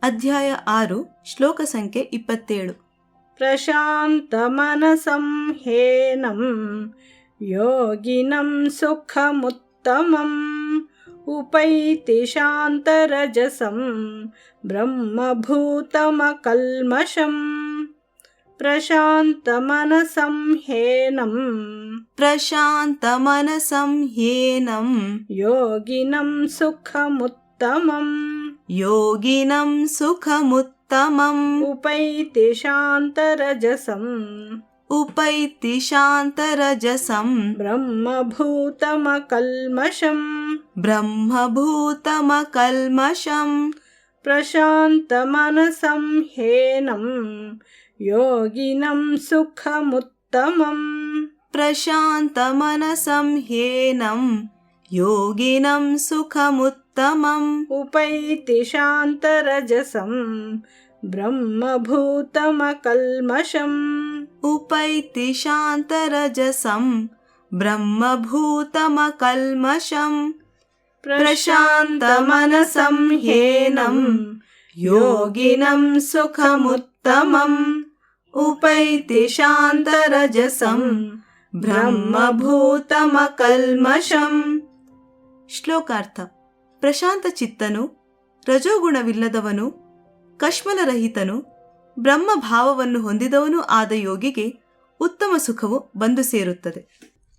ಅಧ್ಯಾಯ 6 ಶ್ಲೋಕ ಸಂಖ್ಯೆ 27. ಪ್ರಶಾಂತಮನಸಂ ಹೇನಂ ಯೋಗಿನಂ ಸುಖಮುತ್ತಮಂ ಉಪೈತಿ ಶಾಂತರಜಸಂ ಬ್ರಹ್ಮಭೂತಮಕಲ್ಮಷಂ. ಪ್ರಶಾಂತಮನಸಂ ಹೇನಂ ಪ್ರಶಾಂತಮನಸಂ ಹೇನಂ ಯೋಗಿನಂ ಸುಖಮುತ್ತಮಂ ಯೋಗಿನಂ ಸುಖಮುತ್ತಮಂ ಉಪೈತಿ ಶಾಂತರಜಸಂ ಉಪೈತಿ ಶಾಂತರಜಸಂ ಬ್ರಹ್ಮಭೂತಮಕಲ್ಮಷಂ ಬ್ರಹ್ಮಭೂತಮಕಲ್ಮಷಂ. ಪ್ರಶಾಂತಮನಸಂ ಹೇನಂ ಯೋಗಿನಂ ಸುಖಮುತ್ತಮಂ ಪ್ರಶಾಂತಮನಸಂ ಹೇನಂ ಯೋಗಿನಂ ಸುಖಮುತ್ತಮಂ ಉಪೈತಿ ಶಾಂತರಜಸಂ ಬ್ರಹ್ಮಭೂತಮಕಲ್ಮಷಂ ಉಪೈತಿ ಶಾಂತರಜಸಂ ಬ್ರಹ್ಮಭೂತಮಕಲ್ಮಷಂ. ಪ್ರಶಾಂತಮನಸಂ ಹೇನಂ ಯೋಗಿನಂ ಸುಖಮುತ್ತಮಂ ಉಪೈತಿ ಶಾಂತರಜಸಂ ಬ್ರಹ್ಮಭೂತಮಕಲ್ಮಷಂ. ಶ್ಲೋಕಾರ್ಥ. ಪ್ರಶಾಂತ ಚಿತ್ತನು, ರಜೋಗುಣವಿಲ್ಲದವನು, ಕಶ್ಮಲರಹಿತನು, ಬ್ರಹ್ಮಭಾವವನ್ನು ಹೊಂದಿದವನೂ ಆದ ಯೋಗಿಗೆ ಉತ್ತಮ ಸುಖವು ಬಂದು ಸೇರುತ್ತದೆ.